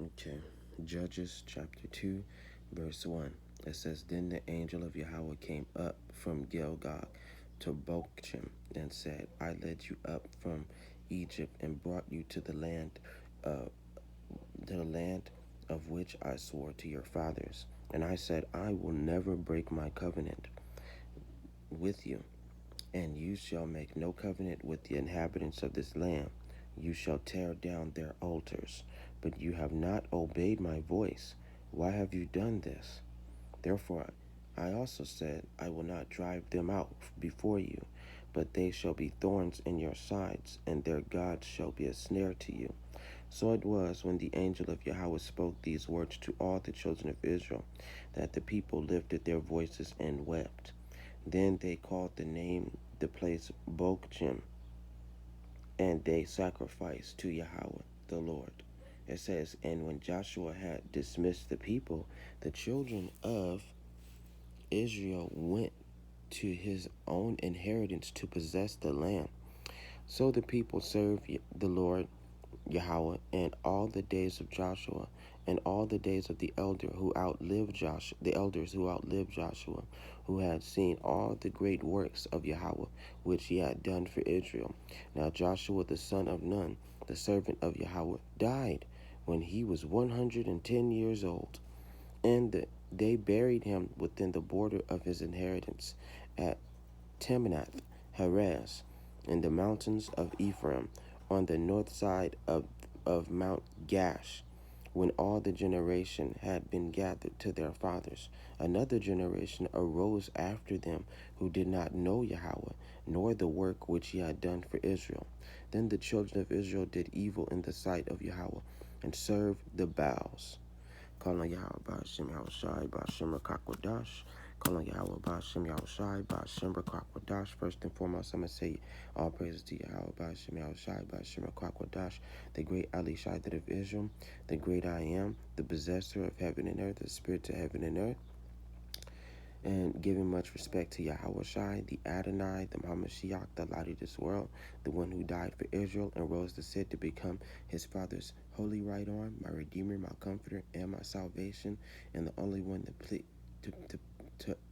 Okay. Judges chapter 2, verse 1. It says, Then the angel of Yahawah came up from Gilgal to Bochim and said, I led you up from Egypt and brought you uh, to the land of which I swore to your fathers. And I said, I will never break my covenant with you, and you shall make no covenant with the inhabitants of this land. You shall tear down their altars, but you have not obeyed my voice. Why have you done this? Therefore I also said, I will not drive them out before you, but they shall be thorns in your sides, and their gods shall be a snare to you. So it was, when the angel of Yahawah spoke these words to all the children of Israel, that the people lifted their voices and wept. Then they called the place Bochim, and they sacrificed to Yahawah the Lord. It says, And when Joshua had dismissed the people, the children of Israel went to his own inheritance to possess the land. So the people served the Lord Yahawah and all the days of Joshua, and all the days of the elders who outlived Joshua, who had seen all the great works of Yahawah, which he had done for Israel. Now Joshua the son of Nun, the servant of Yahawah, died when he was 110 years old, and they buried him within the border of his inheritance at Timnath Heres, in the mountains of Ephraim, on the north side of Mount Gash. When all the generation had been gathered to their fathers, another generation arose after them who did not know Yahawah, nor the work which he had done for Israel. Then the children of Israel did evil in the sight of Yahawah, and served the Baals. Calling Yahweh Ba'ashem Yahushai Ba'ashem Rakakwadash. Calling Yahweh Ba'ashem Yahushai Ba'ashem Rakakwadash. First and foremost, I'm going to say all praises to Yahweh Ba'ashem Yahushai Ba'ashem Rakakwadash, the great Ali Shaidat of Israel, the great I am, the possessor of heaven and earth, the spirit of heaven and earth. And giving much respect to Yahweh Shai, the Adonai, the Hamashiach, the light of this world, the one who died for Israel and rose to sit to become his father's holy right arm, my redeemer, my comforter, and my salvation, and the only one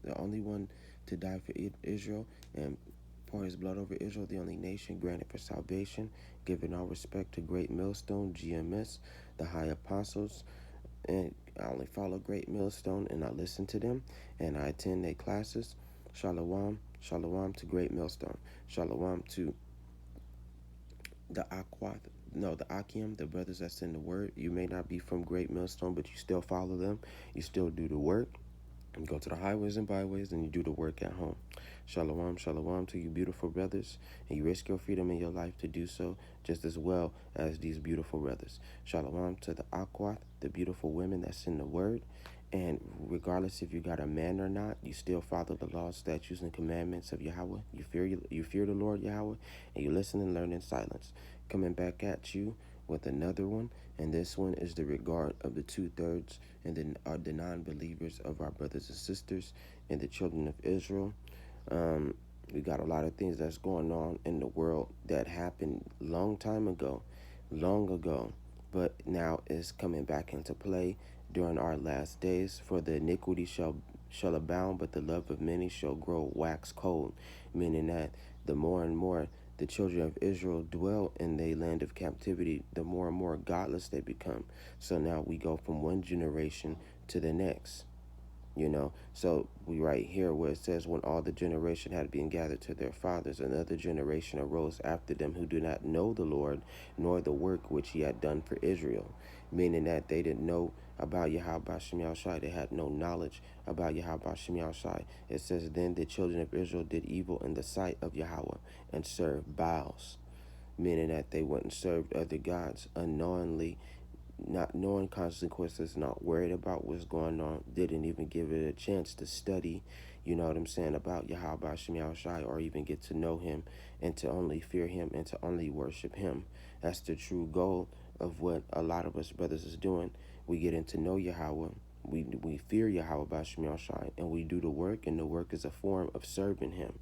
the only one to die for Israel and pour his blood over Israel, the only nation granted for salvation. Giving all respect to Great Millstone, GMS, the high apostles, and I only follow Great Millstone, and I listen to them, and I attend their classes. Shalom, shalom to Great Millstone. Shalom to the Akim, the brothers that's in the word. You may not be from Great Millstone, but you still follow them. You still do the work. You go to the highways and byways, and you do the work at home. Shalom, shalom to you beautiful brothers, and you risk your freedom in your life to do so just as well as these beautiful brothers. Shalom to the Aquath, the beautiful women that's in the word, and regardless if you got a man or not, you still follow the laws, statutes, and commandments of Yahawah. You fear the Lord Yahawah, and you listen and learn in silence. Coming back at you with another one, and this one is the regard of the 2/3 and then are the non-believers of our brothers and sisters and the children of Israel. We got a lot of things that's going on in the world that happened long ago, but now is coming back into play during our last days. For the iniquity shall abound, but the love of many shall grow wax cold, meaning that the more and more the children of Israel dwell in the land of captivity, the more and more godless they become. So now we go from one generation to the next. So we right here where it says, when all the generation had been gathered to their fathers, another generation arose after them who do not know the Lord, nor the work which he had done for Israel. Meaning that they didn't know about Yahawah Ba'ashem Yahushai. They had no knowledge about Yahawah Ba'ashem Yahushai. It says, then the children of Israel did evil in the sight of Yahawah and served Baals. Meaning that they went and served other gods unknowingly, not knowing consequences, not worried about what's going on, didn't even give it a chance to study, about Yahawah Ba'ashem Yahushai, or even get to know him and to only fear him and to only worship him. That's the true goal of what a lot of us brothers is doing. We get into know Yahawah, we fear Yahawah Ba'ashem Yahushai, and we do the work, and the work is a form of serving him,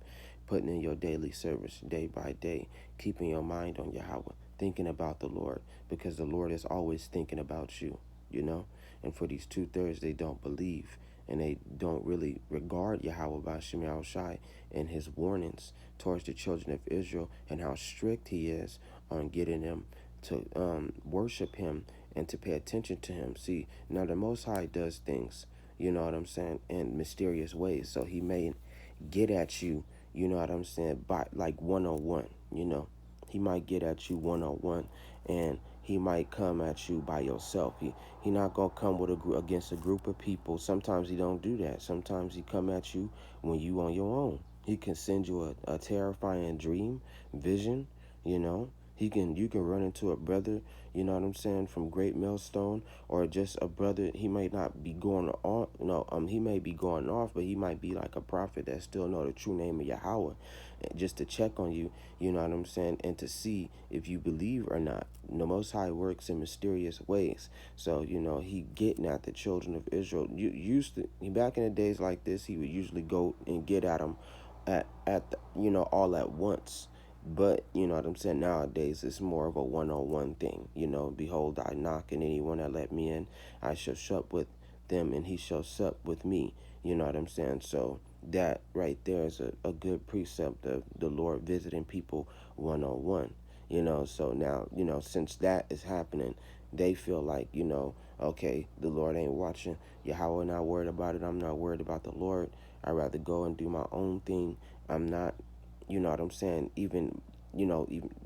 putting in your daily service day by day, keeping your mind on Yahawah, thinking about the Lord, because the Lord is always thinking about you. you know. And for these 2/3, they don't believe and they don't really regard Yahweh Bashim Yahushai and his warnings towards the children of Israel and how strict he is on getting them to worship him and to pay attention to him. See, now the Most High does things, you know what I'm saying, in mysterious ways. So he may get at you, you know what I'm saying, by like 101, you know. He might get at you 101 and he might come at you by yourself. He not gonna come with against a group of people. Sometimes he don't do that. Sometimes he come at you when you on your own. He can send you a terrifying dream, vision, you know. You can run into a brother, you know what I'm saying, from Great Millstone, or just a brother. He might not be going on, he may be going off, but he might be like a prophet that still know the true name of Yahawah, just to check on you, you know what I'm saying, and to see if you believe or not. The Most High works in mysterious ways. So, you know, he getting at the children of Israel. You used to, back in the days like this, he would usually go and get at them at the, all at once. But, you know what I'm saying, nowadays it's more of a one-on-one thing. You know, behold, I knock, and anyone that let me in, I shall sup with them, and he shall sup with me. You know what I'm saying? So that right there is a good precept of the Lord visiting people one-on-one. You know, so now, since that is happening, they feel like, okay, the Lord ain't watching. Yahweh not worried about it. I'm not worried about the Lord. I'd rather go and do my own thing. I'm not, you know what I'm saying, even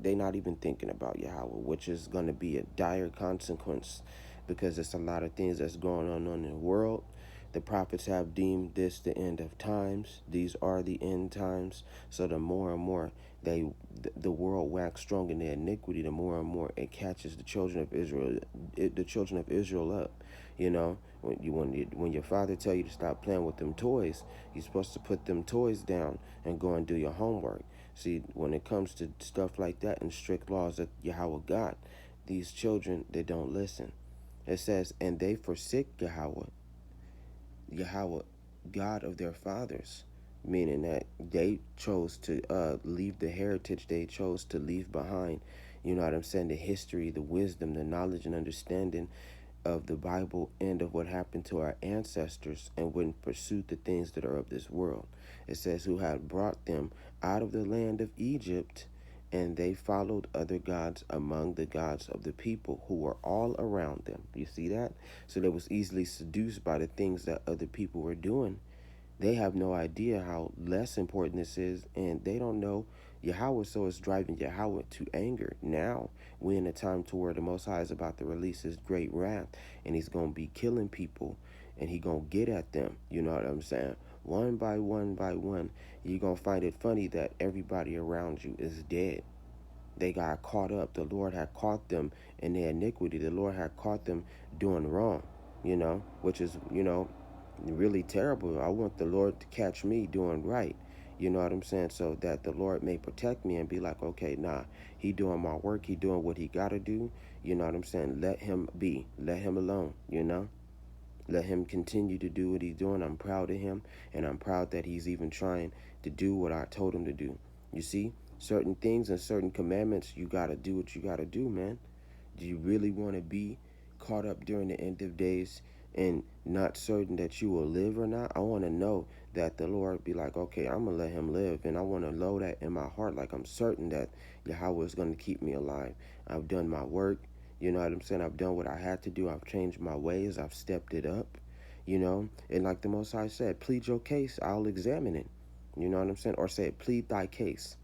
they not even thinking about Yahweh, which is going to be a dire consequence because there's a lot of things that's going on in the world. The prophets have deemed this the end of times. These are the end times. So the more and more the world wax strong in their iniquity, the more and more it catches the children of Israel, the children of Israel up. You know, when your father tell you to stop playing with them toys, you're supposed to put them toys down and go and do your homework. See, when it comes to stuff like that and strict laws that Yahweh got, these children, they don't listen. It says, and they forsook Yahweh, God of their fathers, meaning that they chose to leave the heritage they chose to leave behind. You know what I'm saying? The history, the wisdom, the knowledge and understanding of the Bible and of what happened to our ancestors, and wouldn't pursue the things that are of this world. It says, who had brought them out of the land of Egypt, and they followed other gods among the gods of the people who were all around them. You see that? So they was easily seduced by the things that other people were doing. They have no idea how less important this is, and they don't know Yahweh, so it's driving Yahweh to anger. Now, we're in a time to where the Most High is about to release his great wrath, and he's going to be killing people, and he going to get at them. You know what I'm saying? One by one by one, you're going to find it funny that everybody around you is dead. They got caught up. The Lord had caught them in their iniquity. The Lord had caught them doing wrong, which is, really terrible. I want the Lord to catch me doing right. You know what I'm saying? So that the Lord may protect me and be like, okay, nah, he doing my work. He doing what he got to do. You know what I'm saying? Let him be. Let him alone, Let him continue to do what he's doing. I'm proud of him, and I'm proud that he's even trying to do what I told him to do. You see, certain things and certain commandments, you got to do what you got to do, man. Do you really want to be caught up during the end of days and not certain that you will live or not? I want to know that the Lord be like, okay, I'm going to let him live. And I want to know that in my heart, like I'm certain that Yahweh is going to keep me alive. I've done my work. You know what I'm saying? I've done what I had to do. I've changed my ways. I've stepped it up, And like the Most High said, plead your case. I'll examine it. You know what I'm saying? Or say, plead thy case,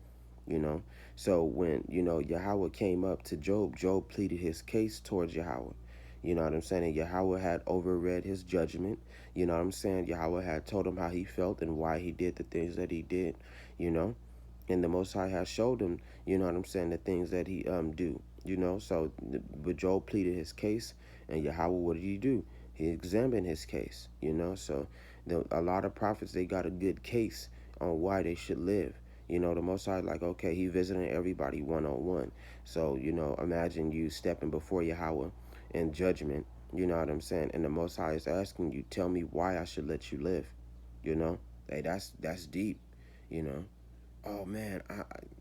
you know. So when, Yahweh came up to Job, Job pleaded his case towards Yahweh. You know what I'm saying? And Yahweh had overread his judgment. You know what I'm saying? Yahweh had told him how he felt and why he did the things that he did, you know. And the Most High has showed him, you know what I'm saying, the things that he do, So but Job pleaded his case, and Yahweh, what did he do? He examined his case, So a lot of prophets, they got a good case on why they should live. The Most High, like, okay, he visiting everybody one-on-one. So, imagine you stepping before Yahweh in judgment, you know what I'm saying? And the Most High is asking you, tell me why I should let you live, you know? Hey, that's deep, you know? Oh, man,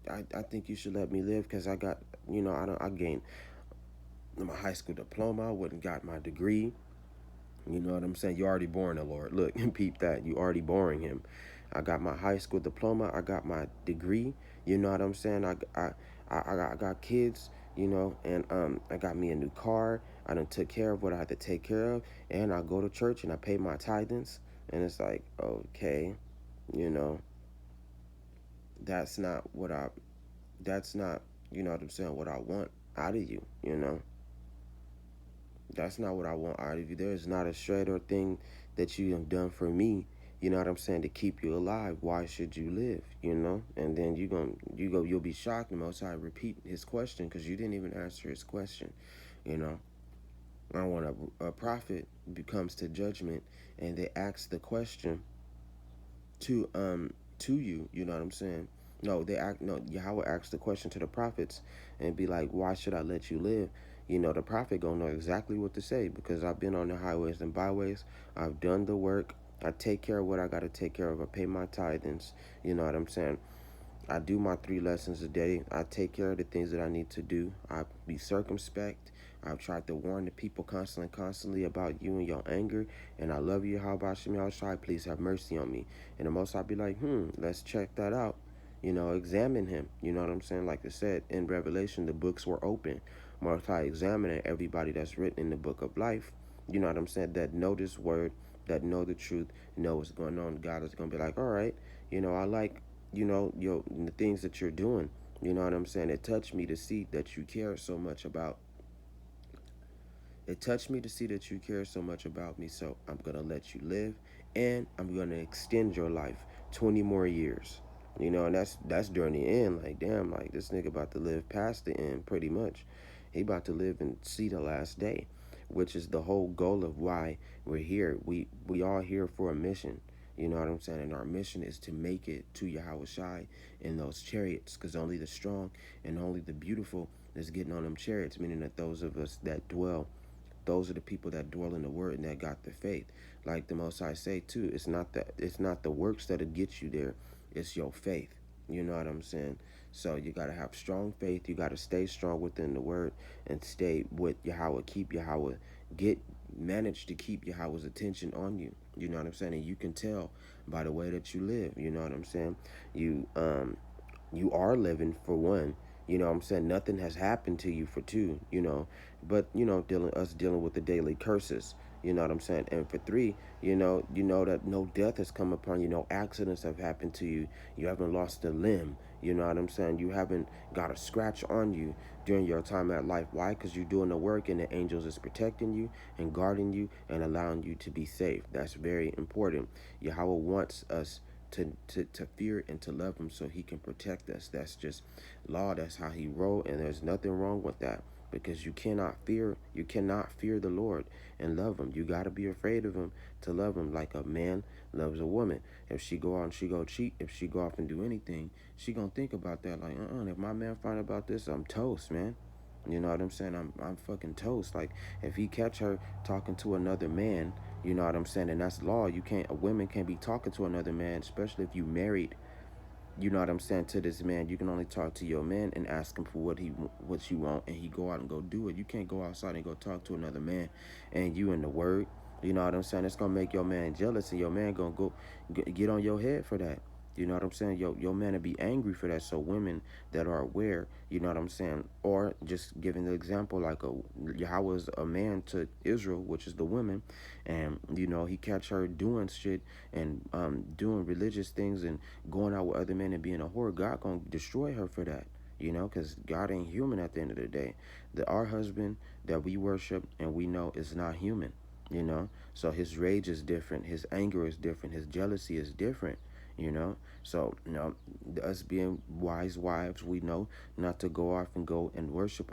I think you should let me live because I got, I don't, I gain, my high school diploma. I wouldn't got my degree. You know what I'm saying? You already born the Lord. Look, peep that. You already boring him. I got my high school diploma. I got my degree. You know what I'm saying? I got kids. You know, and I got me a new car. I done took care of what I had to take care of, and I go to church and I pay my tithings. And it's like, okay, you know, that's not what I. That's not, you know what I'm saying, what I want out of you. You know, that's not what I want out of you. There is not a shred or thing that you have done for me, you know what I'm saying, to keep you alive. Why should you live, you know? And then you'll be shocked the most I repeat his question because you didn't even answer his question, you know? I want a prophet comes to judgment and they ask the question to you, you know what I'm saying? No, Yahweh asks the question to the prophets and be like, why should I let you live? You know, the prophet gonna know exactly what to say because I've been on the highways and byways. I've done the work. I take care of what I gotta take care of. I pay my tithings. You know what I'm saying? I do my 3 lessons a day. I take care of the things that I need to do. I be circumspect. I've tried to warn the people constantly about you and your anger. And I love you. How about Shem Shai? Please have mercy on me. And the most I'd be like, let's check that out. You know, examine him. You know what I'm saying? Like I said, in Revelation, the books were open. Most High examining everybody that's written in the book of life. You know what I'm saying? That know this word, that know the truth, know what's going on. God is going to be like, all right, I like the things that you're doing. You know what I'm saying? It touched me to see that you care so much about. It touched me to see that you care so much about me. So I'm gonna let you live, and I'm gonna extend your life 20 more years. You know, and that's during the end. Like, damn, like this nigga about to live past the end, pretty much. He about to live and see the last day, which is the whole goal of why we're here. We all here for a mission. You know what I'm saying? And our mission is to make it to Yahawah Shai in those chariots, because only the strong and only the beautiful is getting on them chariots, meaning that those of us that dwell, those are the people that dwell in the word and that got the faith. Like the Most High say too, it's not the works that'll get you there, it's your faith. You know what I'm saying? So you gotta have strong faith, you gotta stay strong within the word and stay with Yahawah, keep Yahawah, get manage to keep Yahawah's attention on you. You know what I'm saying? And you can tell by the way that you live, you know what I'm saying? You are living for one. You know what I'm saying? Nothing has happened to you for two, but dealing with the daily curses, you know what I'm saying? And for three, you know that no death has come upon you, no accidents have happened to you, you haven't lost a limb, you know what I'm saying? You haven't got a scratch on you during your time at life. Why? Because you're doing the work and the angels is protecting you and guarding you and allowing you to be safe. That's very important. Yahweh wants us to fear and to love him so he can protect us. That's just law. That's how he wrote, and there's nothing wrong with that because you cannot fear the Lord and love him. You got to be afraid of him to love him, like a man loves a woman. If she go out and she go cheat, if she go off and do anything, she gonna think about that, like, if my man find out about this, I'm toast, man. You know what I'm saying? I'm fucking toast. Like, if he catch her talking to another man, you know what I'm saying? And that's law. You can't a woman can't be talking to another man, especially if you married. You know what I'm saying, to this man. You can only talk to your man and ask him for what you want, and he go out and go do it. You can't go outside and go talk to another man and you in the word. You know what I'm saying? It's gonna make your man jealous, and your man gonna go get on your head for that. You know what I'm saying? Your man will be angry for that. So women that are aware, you know what I'm saying, or just giving the example, like Yahweh was a man to Israel, which is the women, and he catch her doing shit and doing religious things and going out with other men and being a whore. God gonna destroy her for that. Because God ain't human at the end of the day. Our husband that we worship and we know is not human. So his rage is different, his anger is different, his jealousy is different. So us being wise wives, we know not to go off and go and worship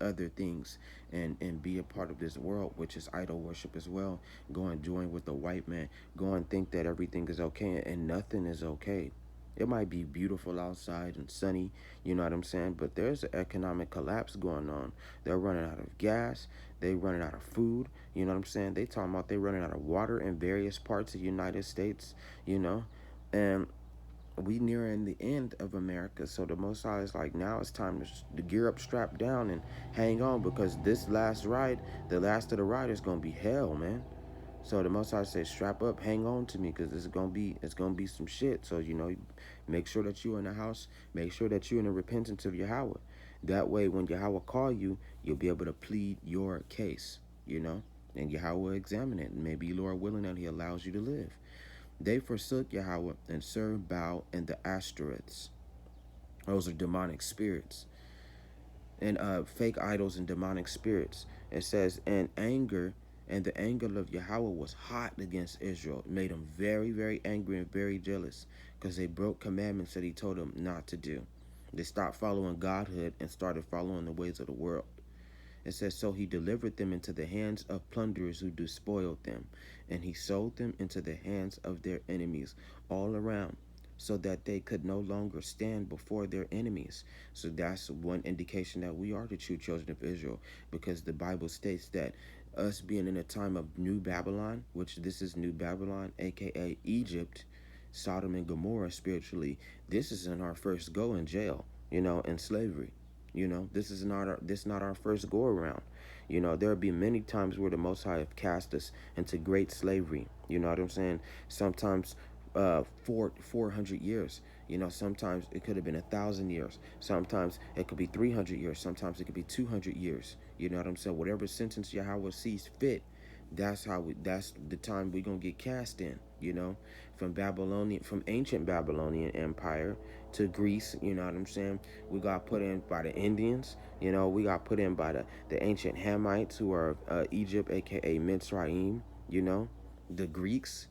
other things and be a part of this world, which is idol worship as well. Go and join with the white man. Go and think that everything is okay, and nothing is okay. It might be beautiful outside and sunny, you know what I'm saying? But there's an economic collapse going on. They're running out of gas. They running out of food. You know what I'm saying? They talking about they running out of water in various parts of the United States, you know? And we nearing the end of America. So the Most High is like, now it's time to gear up, strap down, and hang on, because this last ride, the last of the ride, is gonna be hell, man. So the Most High says, strap up, hang on to me, because it's gonna be some shit. So make sure that you're in the house, make sure that you're in the repentance of Yahawah. That way, when Yahawah call you, you'll be able to plead your case, and Yahawah will examine it, and maybe Lord willing that He allows you to live. They forsook Yahawah and served Baal and the Ashtoreths. Those are demonic spirits and fake idols and demonic spirits. It says, and the anger of Yahawah was hot against Israel. It made him very, very angry and very jealous because they broke commandments that He told them not to do. They stopped following Godhood and started following the ways of the world. It says, so He delivered them into the hands of plunderers who despoiled them, and He sold them into the hands of their enemies all around, so that they could no longer stand before their enemies. So that's one indication that we are the true children of Israel, because the Bible states that us being in a time of New Babylon, which this is New Babylon, aka Egypt, Sodom and Gomorrah spiritually, this isn't our first go in jail, in slavery. This is not our first go around. There'll be many times where the Most High have cast us into great slavery. You know what I'm saying? Sometimes 400 years. Sometimes it could have been 1,000 years. Sometimes it could be 300 years. Sometimes it could be 200 years. You know what I'm saying? Whatever sentence Yahweh sees fit, that's the time we're gonna get cast in, from ancient Babylonian Empire to Greece. You know what I'm saying? We got put in by the Indians. We got put in by the ancient Hamites, who are Egypt, aka Mitzrayim. The Greeks,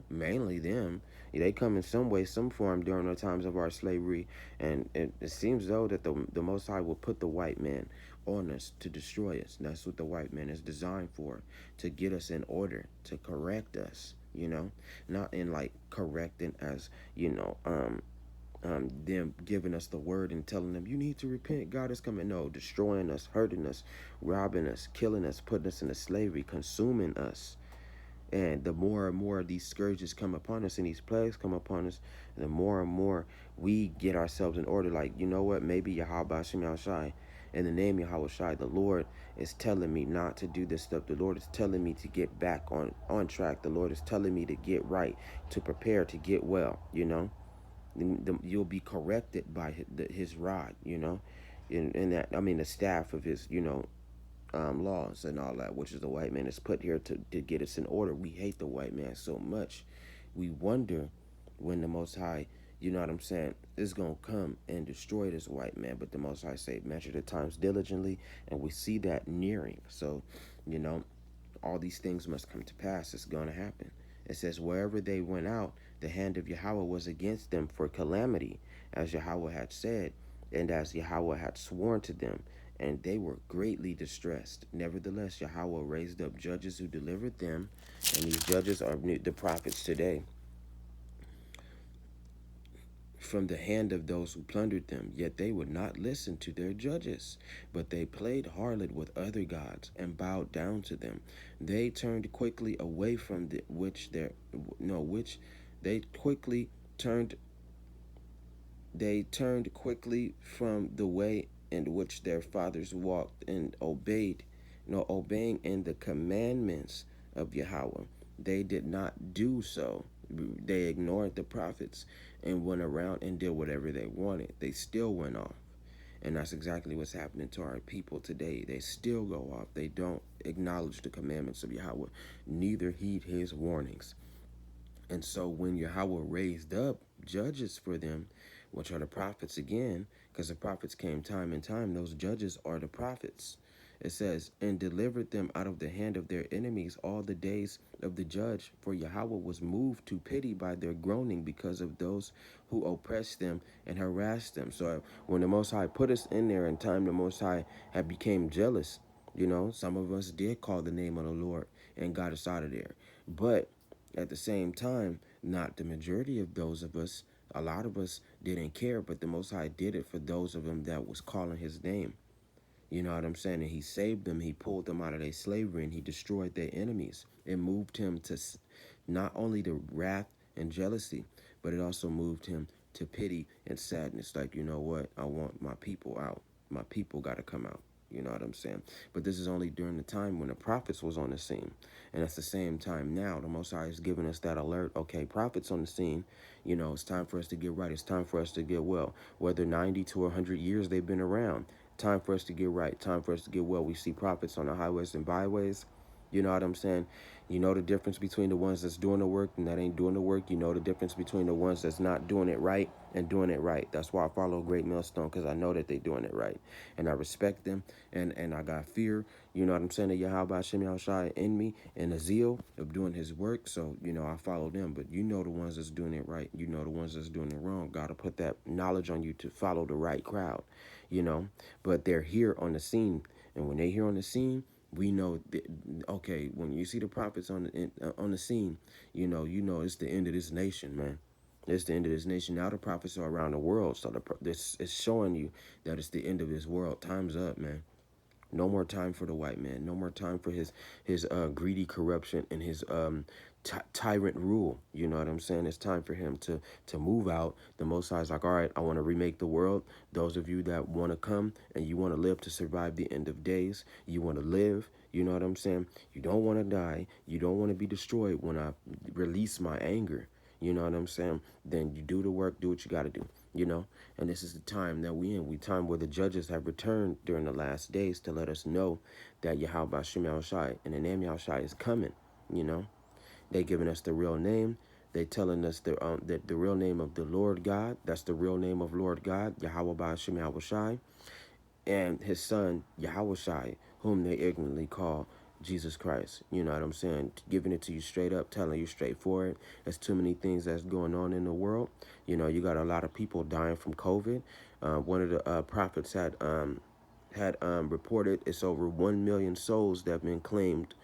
mainly them. They come in some way, some form during the times of our slavery, and it seems though that the Most High will put the white man on us to destroy us. That's what the white man is designed for, to get us in order, to correct us. Not in like correcting as them giving us the word and telling them you need to repent, God is coming. No, destroying us, hurting us, robbing us, killing us, putting us into slavery, consuming us. And the more and more these scourges come upon us and these plagues come upon us, the more and more we get ourselves in order. Like, you know what? Maybe Yahawah Shem Shai, in the name Yahweh Shai, the Lord is telling me not to do this stuff. The Lord is telling me to get back on track. The Lord is telling me to get right, to prepare, to get well. You'll be corrected by his rod. And that, I mean, the staff of his, laws and all that, which is the white man is put here to get us in order. We hate the white man so much. We wonder when the Most High, you know what I'm saying, is going to come and destroy this white man. But the Most High say, measure the times diligently, and we see that nearing. So, all these things must come to pass. It's going to happen. It says, wherever they went out, the hand of Yahawah was against them for calamity, as Yahawah had said, and as Yahawah had sworn to them, and they were greatly distressed. Nevertheless, Yahawah raised up judges who delivered them, and these judges are the prophets today, from the hand of those who plundered them. Yet they would not listen to their judges, but they played harlot with other gods and bowed down to them. They turned quickly away from they quickly turned they turned quickly from the way in which their fathers walked, and obeying in the commandments of Yahawah. They did not do so. They ignored the prophets and went around and did whatever they wanted. They still went off. And that's exactly what's happening to our people today. They still go off. They don't acknowledge the commandments of Yahawah, neither heed his warnings. And so when Yahawah raised up judges for them, which are the prophets again, because the prophets came time and time, those judges are the prophets. It says, and delivered them out of the hand of their enemies all the days of the judge. For Yahawah was moved to pity by their groaning because of those who oppressed them and harassed them. So when the Most High put us in there in time, the Most High had became jealous. Some of us did call the name of the Lord and got us out of there. But at the same time, not the majority of those of us, a lot of us didn't care, but the Most High did it for those of them that was calling his name. You know what I'm saying? And he saved them. He pulled them out of their slavery, and he destroyed their enemies. It moved him to not only the wrath and jealousy, but it also moved him to pity and sadness. Like, you know what? I want my people out. My people got to come out. You know what I'm saying? But this is only during the time when the prophets was on the scene. And at the same time now, the Most High is giving us that alert. Okay, prophets on the scene. You know, it's time for us to get right. It's time for us to get well. Whether 90 to 100 years they've been around. Time for us to get right. Time for us to get well. We see prophets on the highways and byways. You know what I'm saying? You know the difference between the ones that's doing the work and that ain't doing the work. You know the difference between the ones that's not doing it right and doing it right. That's why I follow Great Millstone, because I know that they doing it right. And I respect them, and I got fear, you know what I'm saying, that Yahawah Shem Yahushai in me, and a zeal of doing his work. So, you know, I follow them. But you know the ones that's doing it right. You know the ones that's doing it wrong. Got to put that knowledge on you to follow the right crowd, you know. But they're here on the scene. And when they're here on the scene, we know that, okay, when you see the prophets on the scene, you know it's the end of this nation, man. It's the end of this nation. Now the prophets are around the world, so this is showing you that it's the end of this world. Time's up, man. No more time for the white man. No more time for his greedy corruption and his tyrant rule. You know what I'm saying? It's time for him to move out. The Most High is like, all right, I want to remake the world. Those of you that want to come and you want to live to survive the end of days, you want to live. You know what I'm saying? You don't want to die. You don't want to be destroyed when I release my anger. You know what I'm saying? Then you do the work, do what you got to do, you know? And this is the time that we in. We time where the judges have returned during the last days to let us know that Yahawah Shem Yahushai and the name Yahushai is coming, you know? They giving us the real name. They telling us the real name of the Lord God. That's the real name of Lord God, Yahawah Shem Yahushai, and his son Yahushai, whom they ignorantly call Jesus Christ. You know what I'm saying? Giving it to you straight up, telling you straightforward. There's too many things that's going on in the world. You know, you got a lot of people dying from COVID. One of the prophets had reported it's over 1 million souls that have been claimed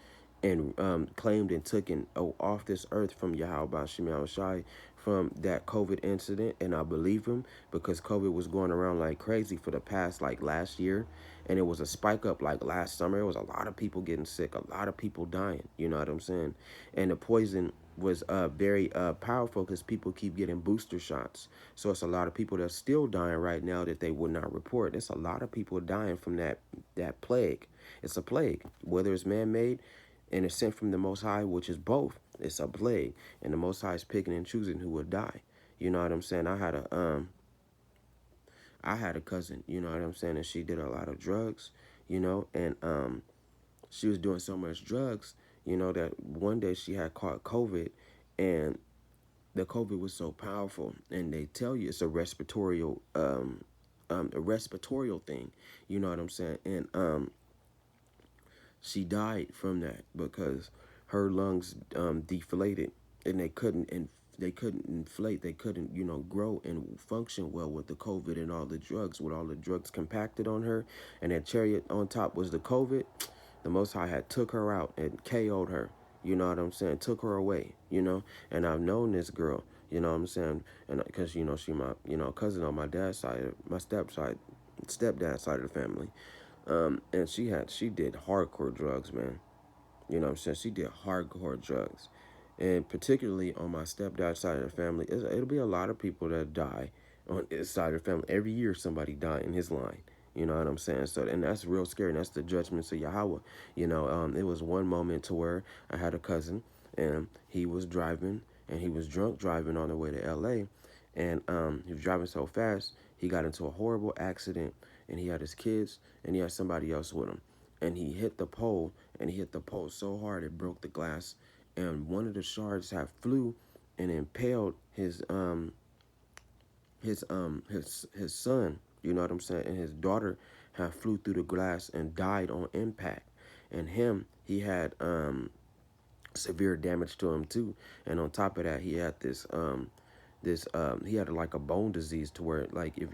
and taken off this earth from Yahawah Shem Yahushai from that COVID incident. And I believe him, because COVID was going around like crazy for the past, like, last year. And it was a spike up like last summer. It was a lot of people getting sick, a lot of people dying. You know what I'm saying? And the poison was very powerful, because people keep getting booster shots. So it's a lot of people that's still dying right now that they would not report. It's a lot of people dying from that plague. It's a plague, whether it's man-made and it's sent from the Most High, which is both. It's a plague, and the Most High is picking and choosing who will die. You know what I'm saying? I had a cousin, you know what I'm saying, and she did a lot of drugs, you know, and she was doing so much drugs, you know, that one day she had caught COVID, and the COVID was so powerful, and they tell you it's a respiratory thing, you know what I'm saying, and she died from that because her lungs deflated, and they couldn't inflate, they couldn't, you know, grow and function well with the COVID and all the drugs, with all the drugs compacted on her, and that chariot on top was the COVID. The Most High had took her out and KO'd her. You know what I'm saying? Took her away, you know? And I've known this girl, you know what I'm saying? And because, you know, she my, you know, cousin on my dad's side, my stepdad's side of the family. And she did hardcore drugs, man. You know what I'm saying? She did hardcore drugs. And particularly on my stepdad's side of the family, it'll be a lot of people that die on his side of the family. Every year somebody die in his line. You know what I'm saying? So, and that's real scary. And that's the judgments of Yahawah. You know, it was one moment to where I had a cousin, and he was driving, and he was drunk driving on the way to LA. And he was driving so fast, he got into a horrible accident, and he had his kids, and he had somebody else with him. And he hit the pole, and he hit the pole so hard it broke the glass. And one of the shards had flew and impaled his son, you know what I'm saying, and his daughter had flew through the glass and died on impact. And he had severe damage to him too. And on top of that, he had he had like a bone disease to where, like, if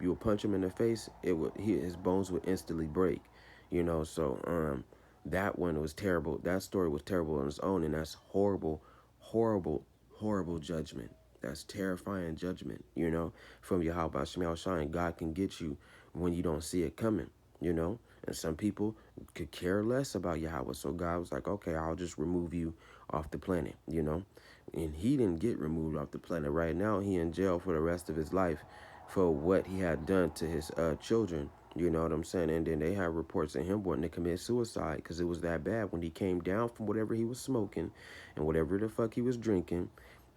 you would punch him in the face, his bones would instantly break, you know. So that one was terrible. That story was terrible on its own, and that's horrible, horrible, horrible judgment. That's terrifying judgment, you know, from Yahawah Shem Yahushai. God can get you when you don't see it coming, you know. And some people could care less about Yahawah. So God was like, okay, I'll just remove you off the planet, you know? And he didn't get removed off the planet. Right now, he in jail for the rest of his life for what he had done to his children. You know what I'm saying? And then they had reports of him wanting to commit suicide because it was that bad. When he came down from whatever he was smoking and whatever the fuck he was drinking,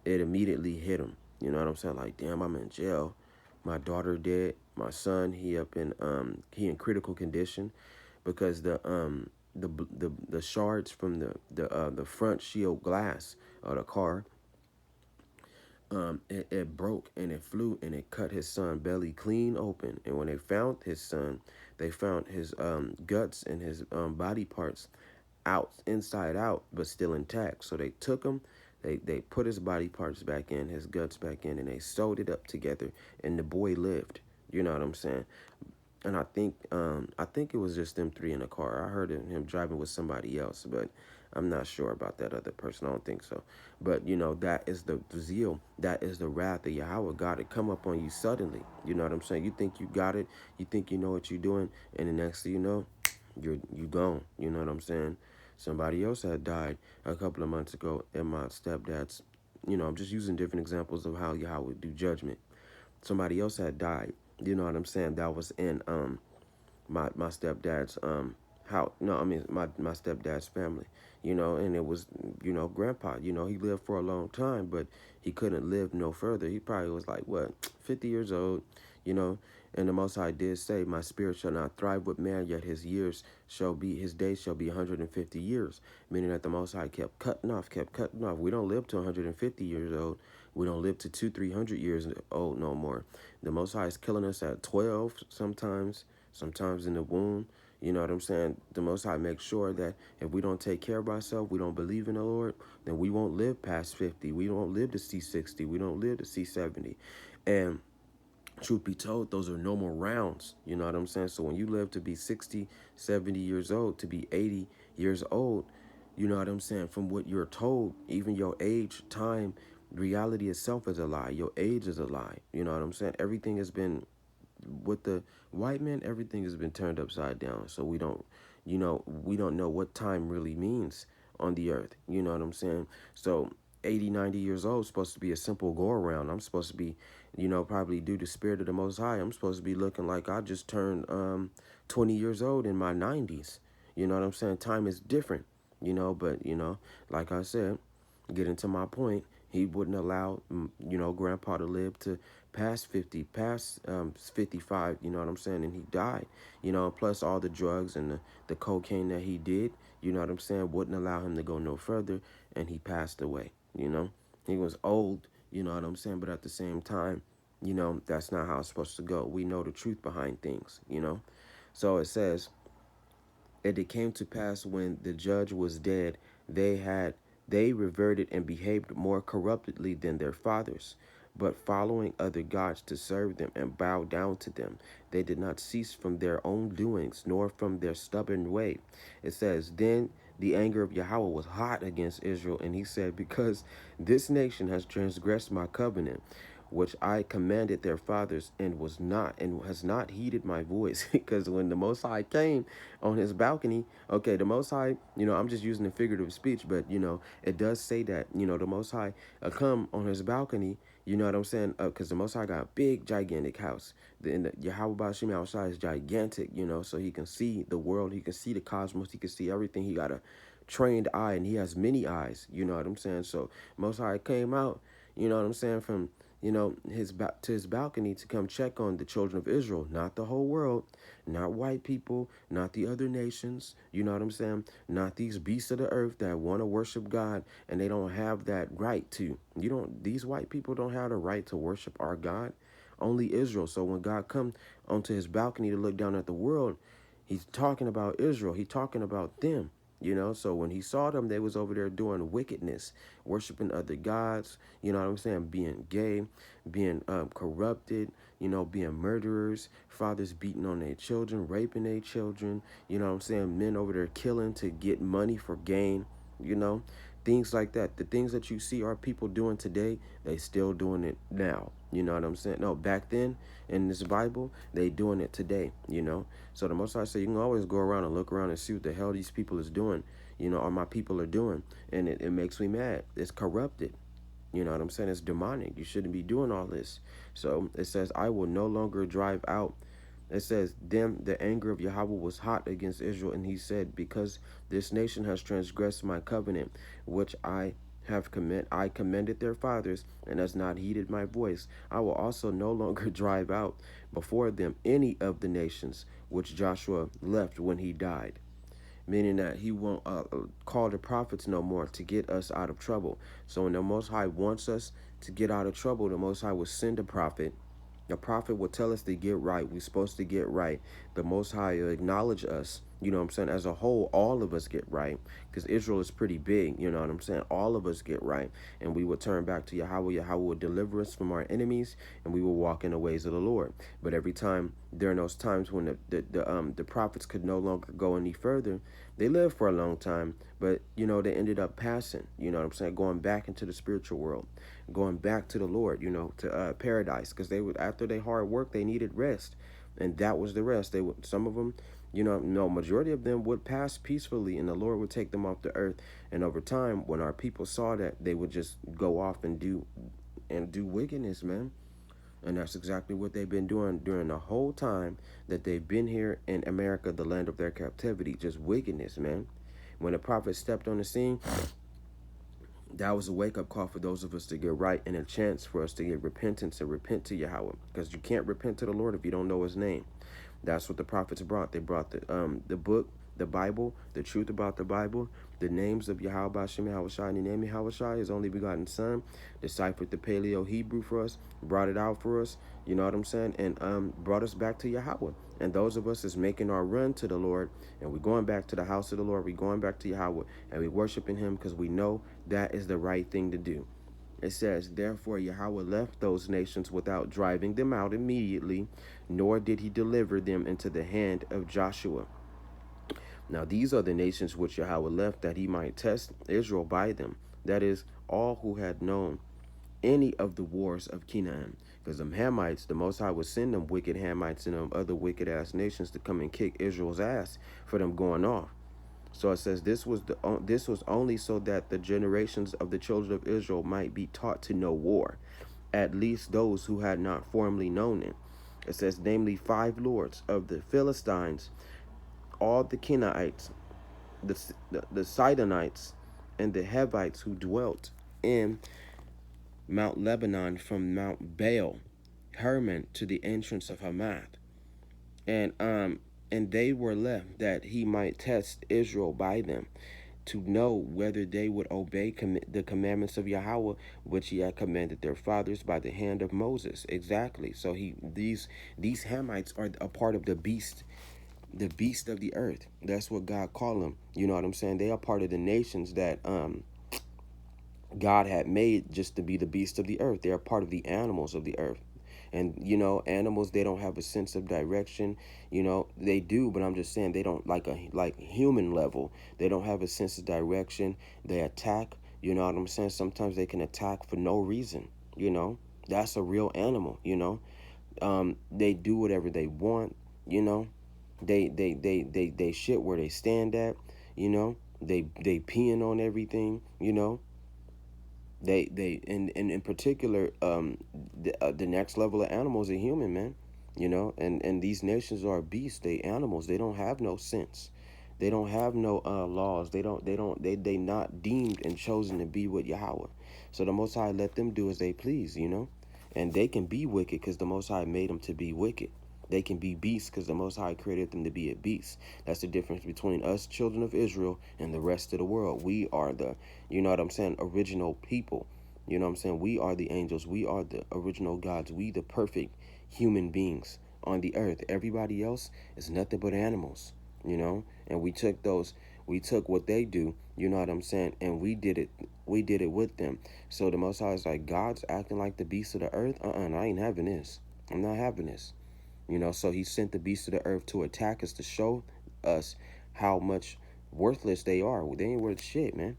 it immediately hit him. You know what I'm saying? Like, damn, I'm in jail. My daughter dead. My son, he in critical condition because the shards from the front shield glass of the car, it broke and it flew and it cut his son belly clean open. And when they found his son, they found his guts and his body parts out, inside out, but still intact. So they took him, they put his body parts back in, his guts back in, and they sewed it up together, and the boy lived. You know what I'm saying? And I think it was just them three in the car. I heard him driving with somebody else, but I'm not sure about that other person. I don't think so. But you know, that is the zeal, that is the wrath of Yahawah. God to come up on you suddenly. You know what I'm saying? You think you got it, you think you know what you're doing, and the next thing you know, you gone. You know what I'm saying? Somebody else had died a couple of months ago, and my stepdad's. You know, I'm just using different examples of how Yahawah would do judgment. Somebody else had died. You know what I'm saying? That was in my stepdad's house. No, I mean my stepdad's family. You know, and it was, you know, grandpa. You know, he lived for a long time, but he couldn't live no further. He probably was like what 50 years old. You know, and the Most High did say, "My spirit shall not thrive with man, yet his days shall be 150 years." Meaning that the Most High kept cutting off, kept cutting off. We don't live to 150 years old. We don't live to 200-300 years old no more. The Most High is killing us at 12 sometimes in the womb. You know what I'm saying? The Most High makes sure that if we don't take care of ourselves, we don't believe in the Lord, then we won't live past 50. We don't live to see 60. We don't live to see 70. And truth be told, those are normal rounds. You know what I'm saying? So when you live to be 60, 70 years old, to be 80 years old, you know what I'm saying? From what you're told, even your age, time, reality itself is a lie. Your age is a lie. You know what I'm saying? Everything has been, with the white man, everything has been turned upside down. So we don't know what time really means on the earth. You know what I'm saying? So 80, 90 years old is supposed to be a simple go around. I'm supposed to be, probably due to spirit of the Most High, I'm supposed to be looking like I just turned 20 years old in my 90s. You know what I'm saying? Time is different, but, like I said, getting to my point, he wouldn't allow, grandpa to live to past 50, past 55, you know what I'm saying? And he died, plus all the drugs and the cocaine that he did, you know what I'm saying, wouldn't allow him to go no further, and he passed away, He was old, you know what I'm saying? But at the same time, that's not how it's supposed to go. We know the truth behind things. So it says, and it came to pass when the judge was dead, they reverted and behaved more corruptly than their fathers, but following other gods to serve them and bow down to them. They did not cease from their own doings, nor from their stubborn way. It says, then the anger of Yahawah was hot against Israel, and he said, because this nation has transgressed my covenant, which I commanded their fathers, and has not heeded my voice. Because when the Most High came on his balcony, okay, the Most High, I'm just using a figurative speech, but it does say that, the Most High come on his balcony, you know what I'm saying? Because the Most High got a big, gigantic house. The Yahawah Bashim outside is gigantic, so he can see the world, he can see the cosmos, he can see everything. He got a trained eye, and he has many eyes, you know what I'm saying? So Most High came out, you know what I'm saying, from his balcony to come check on the children of Israel, not the whole world, not white people, not the other nations, you know what I'm saying? Not these beasts of the earth that want to worship God and they don't have that right to. These white people don't have the right to worship our God, only Israel. So when God comes onto his balcony to look down at the world, he's talking about Israel. He's talking about them. So when he saw them, they was over there doing wickedness, worshiping other gods, you know what I'm saying, being gay, being corrupted, being murderers, fathers beating on their children, raping their children, you know what I'm saying, men over there killing to get money for gain, things like that. The things that you see our people doing today, they still doing it now. You know what I'm saying? No, back then in this Bible, they doing it today, you know? So the Most High said you can always go around and look around and see what the hell these people is doing, you know, or my people are doing. And it makes me mad. It's corrupted. You know what I'm saying? It's demonic. You shouldn't be doing all this. So it says, I will no longer drive out. It says, then the anger of Yahawah was hot against Israel, and he said, because this nation has transgressed my covenant, which I commended their fathers, and has not heeded my voice. I will also no longer drive out before them any of the nations which Joshua left when he died, meaning that he won't call the prophets no more to get us out of trouble. So when the Most High wants us to get out of trouble, the Most High will send a prophet. The prophet will tell us to get right. We're supposed to get right. The Most High will acknowledge us. You know what I'm saying? As a whole, all of us get right. Because Israel is pretty big. You know what I'm saying? All of us get right. And we will turn back to Yahawah. Yahawah will deliver us from our enemies. And we will walk in the ways of the Lord. But every time, during those times when the prophets could no longer go any further, they lived for a long time. But, you know, they ended up passing. You know what I'm saying? Going back into the spiritual world, going back to the Lord, you know, to paradise, because they would, after they hard work, they needed rest, and that was the rest. They would, some of them, you know, no, majority of them would pass peacefully, and the Lord would take them off the earth. And over time, when our people saw that, they would just go off and do wickedness, man. And that's exactly what they've been doing during the whole time that they've been here in America, the land of their captivity. Just wickedness, man. When the prophet stepped on the scene, that was a wake-up call for those of us to get right, and a chance for us to get repentance and repent to Yahawah, because you can't repent to the Lord if you don't know his name. That's what the prophets brought. They brought the book, the Bible, the truth about the Bible, the names of Yahawah Bashem Yahawashi, and the name Yahawashi, his only begotten son, deciphered the Paleo Hebrew for us, brought it out for us, you know what I'm saying, and brought us back to Yahawah. And those of us is making our run to the Lord, and we're going back to the house of the Lord, we're going back to Yahawah, and we're worshiping him because we know that is the right thing to do. It says, therefore Yahawah left those nations without driving them out immediately, nor did he deliver them into the hand of Joshua. Now these are the nations which Yahawah left, that he might test Israel by them, that is, all who had known any of the wars of Canaan. Because them Hamites, the Most High would send them wicked Hamites and them other wicked ass nations to come and kick Israel's ass for them going off. So it says this was only so that the generations of the children of Israel might be taught to know war, at least those who had not formerly known it. It says, namely, 5 lords of the Philistines, all the Kenites, the Sidonites, and the Hivites who dwelt in Mount Lebanon, from Mount Baal Hermon to the entrance of Hamath. And they were left that he might test Israel by them, to know whether they would obey the commandments of Yahawah, which he had commanded their fathers by the hand of Moses. Exactly. So these Hamites are a part of the beast of the earth. That's what God called them. You know what I'm saying? They are part of the nations that God had made just to be the beast of the earth. They are part of the animals of the earth. And, you know, animals, they don't have a sense of direction. You know, they do, but I'm just saying they don't, like human level. They don't have a sense of direction. They attack, you know what I'm saying? Sometimes they can attack for no reason, you know. That's a real animal, you know. They do whatever they want, you know. They shit where they stand at, you know. They peeing on everything, you know. And in particular, the next level of animals are human, man. You know, and these nations are beasts. They animals. They don't have no sense. They don't have no laws. They not deemed and chosen to be with Yahawah. So the Most High let them do as they please, you know, and they can be wicked because the Most High made them to be wicked. They can be beasts because the Most High created them to be a beast. That's the difference between us, children of Israel, and the rest of the world. We are the, you know what I'm saying, original people. You know what I'm saying? We are the angels. We are the original gods. We the perfect human beings on the earth. Everybody else is nothing but animals, you know? And we took what they do, you know what I'm saying, and we did it with them. So the Most High is like, God's acting like the beast of the earth? I ain't having this. I'm not having this. You know, so he sent the beasts of the earth to attack us, to show us how much worthless they are. They ain't worth shit, man.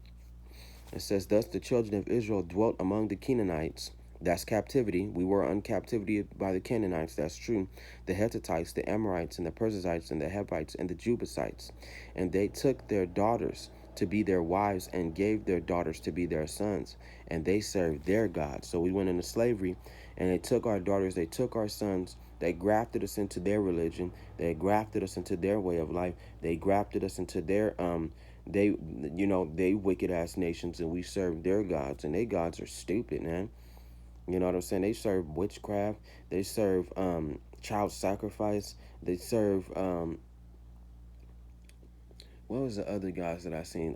It says, thus the children of Israel dwelt among the Canaanites, That's captivity. We were in captivity by the Canaanites. That's true. The Hittites, the Amorites, and the Perizzites, and the Hivites, and the Jebusites. And they took their daughters to be their wives and gave their daughters to be their sons. And they served their gods. So we went into slavery, and they took our daughters, they took our sons, they grafted us into their religion, they grafted us into their way of life, they grafted us into their they they wicked ass nations, and we serve their gods, and their gods are stupid, man. You know what I'm saying? They serve witchcraft. They serve child sacrifice. They serve what was the other guys that I seen?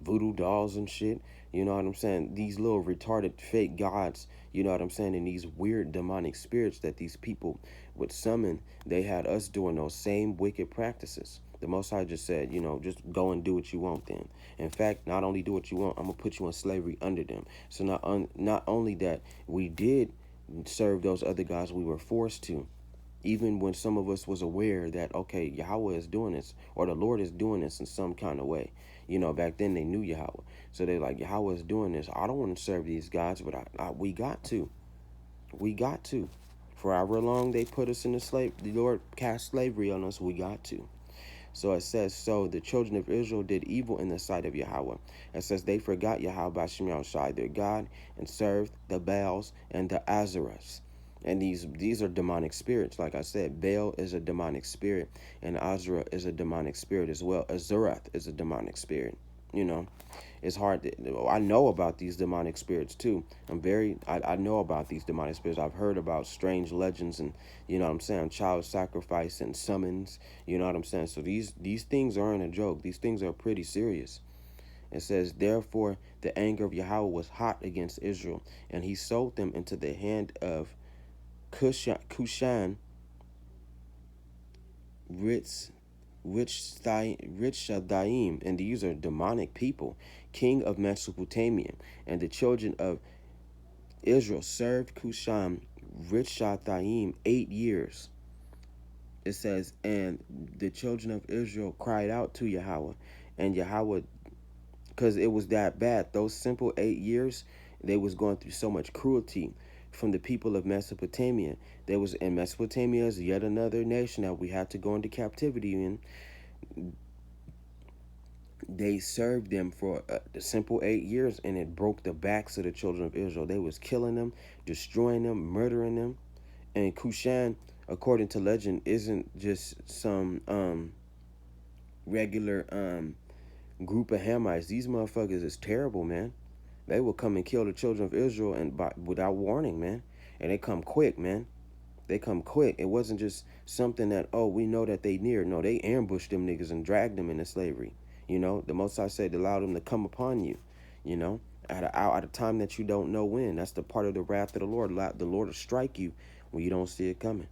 Voodoo dolls and shit. You know what I'm saying? These little retarded fake gods. You know what I'm saying? And these weird demonic spirits that these people would summon. They had us doing those same wicked practices. The Most High just said, just go and do what you want then. In fact, not only do what you want, I'm going to put you in slavery under them. So not only that, we did serve those other gods, we were forced to. Even when some of us was aware that, okay, Yahawah is doing this, or the Lord is doing this in some kind of way. Back then they knew Yahawah. So they're like, Yahawah is doing this. I don't want to serve these gods, but we got to. We got to. For however long they put us in the Lord cast slavery on us, we got to. So it says, so the children of Israel did evil in the sight of Yahawah. It says they forgot Yahweh Bashem Yahushai, their God, and served the Baals and the Azarahs. And these are demonic spirits. Like I said, Baal is a demonic spirit, and Azra is a demonic spirit as well. Azarath is a demonic spirit. It's hard I know about these demonic spirits too. I know about these demonic spirits. I've heard about strange legends and child sacrifice and summons. You know what I'm saying? So these things aren't a joke. These things are pretty serious. It says, therefore the anger of Yahawah was hot against Israel, and he sold them into the hand of Cushan, Richadaim, and these are demonic people, king of Mesopotamia. And the children of Israel served Cushan Richadaim 8 years. It says, and the children of Israel cried out to Yahawah, and Yahawah, because it was that bad, those simple 8 years, they was going through so much cruelty from the people of Mesopotamia. There was in Mesopotamia is yet another nation that we had to go into captivity in. They served them for the simple 8 years, and it broke the backs of the children of Israel. They was killing them, destroying them, murdering them. And Cushan, according to legend, isn't just some regular group of Hamites. These motherfuckers is terrible, man. They will come and kill the children of Israel without warning, man. And they come quick, man. They come quick. It wasn't just something that, oh, we know that they near. No, they ambushed them niggas and dragged them into slavery. The Most High said allowed them to come upon you, at a time that you don't know when. That's the part of the wrath of the Lord. The Lord will strike you when you don't see it coming.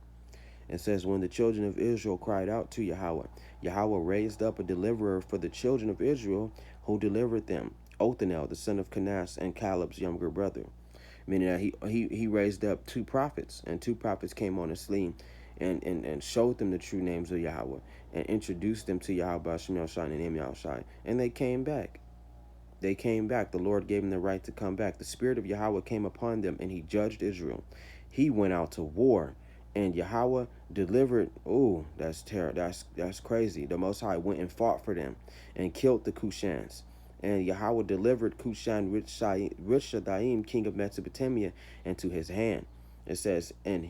It says, when the children of Israel cried out to Yahawah, Yahawah raised up a deliverer for the children of Israel, who delivered them, Othniel, the son of Kenaz, and Caleb's younger brother. Meaning that he raised up two prophets, and two prophets came on the scene and showed them the true names of Yahawah and introduced them to Yahweh Bashem Yahushai and Im Yahushai. And they came back. They came back. The Lord gave them the right to come back. The spirit of Yahawah came upon them, and he judged Israel. He went out to war, and Yahawah delivered. Oh, that's terrible. That's crazy. The Most High went and fought for them and killed the Cushans. And Yahawah delivered Cushan Richadaim, king of Mesopotamia, into his hand. It says, and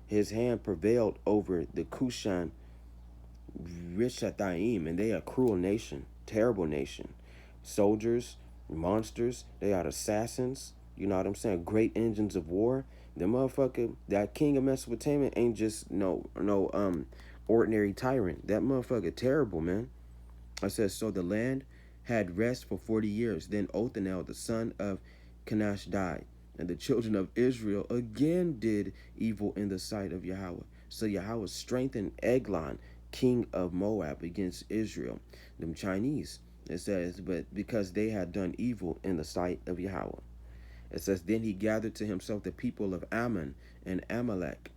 his hand prevailed over the Cushan Richadaim, and they are a cruel nation, terrible nation. Soldiers, monsters, they are assassins, you know what I'm saying? Great engines of war. The motherfucker, that king of Mesopotamia ain't just no ordinary tyrant. That motherfucker terrible, man. It says, so the land had rest for 40 years. Then Othniel, the son of Kenash, died. And the children of Israel again did evil in the sight of Yahawah. So Yahawah strengthened Eglon, king of Moab, against Israel, them Chinese. It says, but because they had done evil in the sight of Yahawah. It says, then he gathered to himself the people of Ammon and Amalek,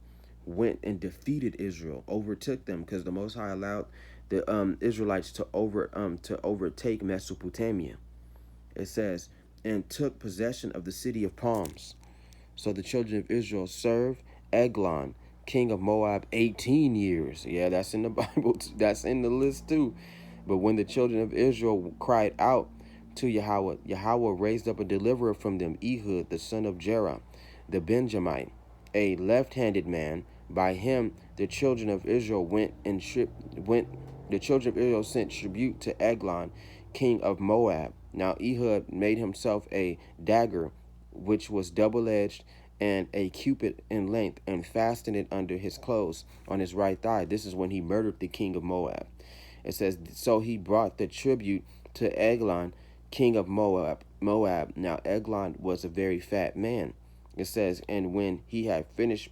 went and defeated Israel, overtook them, because the Most High allowed the Israelites to overtake Mesopotamia. It says, and took possession of the city of palms. So the children of Israel served Eglon, king of Moab, 18 years. Yeah, that's in the Bible. That's in the list too. But when the children of Israel cried out to Yahawah, Yahawah raised up a deliverer from them, Ehud, the son of Jerah, the Benjamite, a left-handed man. By him the children of Israel the children of Israel sent tribute to Eglon, king of Moab. Now Ehud made himself a dagger which was double-edged and a cubit in length, and fastened it under his clothes on his right thigh. This is when he murdered the king of Moab. It says, so he brought the tribute to Eglon, king of Moab. Now Eglon was a very fat man. It says, and when he had finished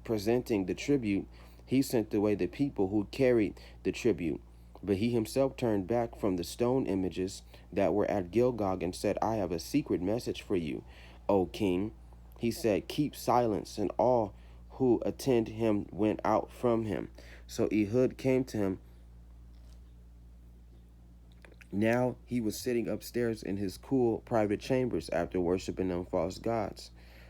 presenting the tribute, he sent away the people who carried the tribute. But he himself turned back from the stone images that were at Gilgal and said, I have a secret message for you, O king. He said, keep silence, and all who attend him went out from him. So Ehud came to him. Now he was sitting upstairs in his cool private chambers after worshiping them false gods.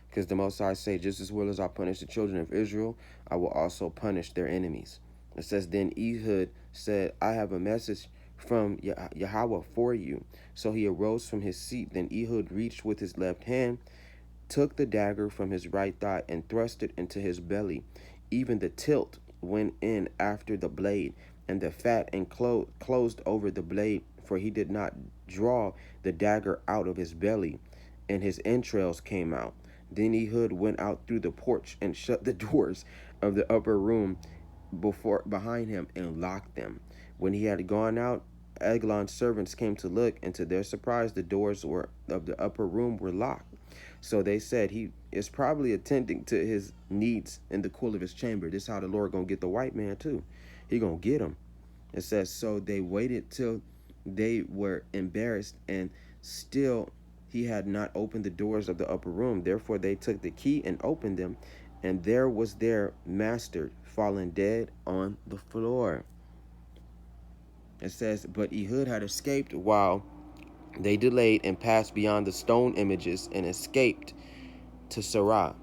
Because the Most High say, just as well as I punish the children of Israel, I will also punish their enemies. It says, then Ehud said, I have a message from Yahawah for you. So he arose from his seat. Then Ehud reached with his left hand, took the dagger from his right thigh, and thrust it into his belly. Even the tilt went in after the blade, and the fat closed over the blade, for he did not draw the dagger out of his belly, and his entrails came out. Then Ehud went out through the porch and shut the doors of the upper room behind him and locked them. When he had gone out, Eglon's servants came to look, and to their surprise, the doors of the upper room were locked. So they said, he is probably attending to his needs in the cool of his chamber. This is how the Lord gonna get the white man too. He gonna get him. It says, so they waited till they were embarrassed, and still he had not opened the doors of the upper room. Therefore they took the key and opened them, and there was their master fallen dead on the floor. It says, but Ehud had escaped while they delayed, and passed beyond the stone images and escaped to Sarah.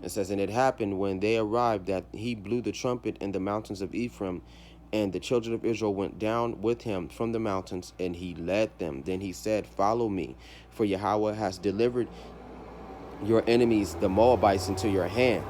It says, and it happened when they arrived that he blew the trumpet in the mountains of Ephraim, and the children of Israel went down with him from the mountains, and he led them. Then he said, follow me, for Yahawah has delivered your enemies, the Moabites, into your hand.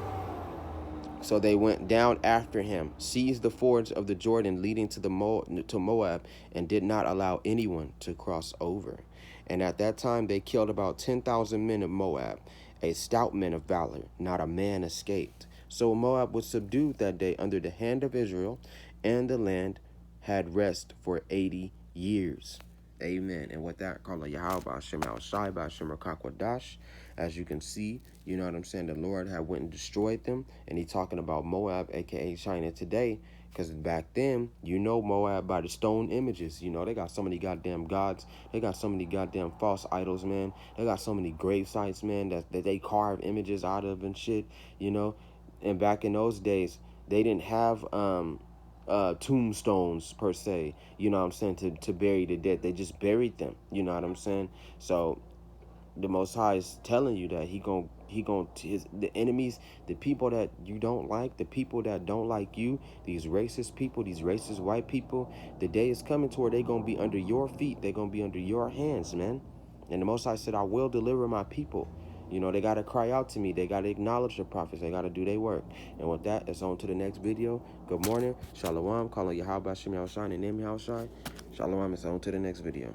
So they went down after him, seized the fords of the Jordan leading to Moab, and did not allow anyone to cross over. And at that time they killed about 10,000 men of Moab, a stout men of valor. Not a man escaped. So Moab was subdued that day under the hand of Israel, and the land had rest for 80 years. Amen. And with that, call Yahawah Hashem Al-Shai Hashem Rakakwadash. As you can see, you know what I'm saying, the Lord had went and destroyed them. And he talking about Moab, aka China today. Because back then, you know Moab by the stone images. You know, they got so many goddamn gods. They got so many goddamn false idols, man. They got so many grave sites, man, that they carve images out of and shit, you know. And back in those days, they didn't have tombstones per se, you know what I'm saying, to bury the dead. They just buried them, you know what I'm saying. So the Most High is telling you that the enemies, the people that you don't like, the people that don't like you, these racist people, these racist white people, the day is coming to where they're gonna be under your feet. They're gonna be under your hands, man. And the Most High said, I will deliver my people. You know, they got to cry out to me. They got to acknowledge the prophets. They got to do their work. And with that, it's on to the next video. Good morning. Shalom. Calling Yahawah Hashem Yahushua and name Yahushua. Shalom. It's on to the next video.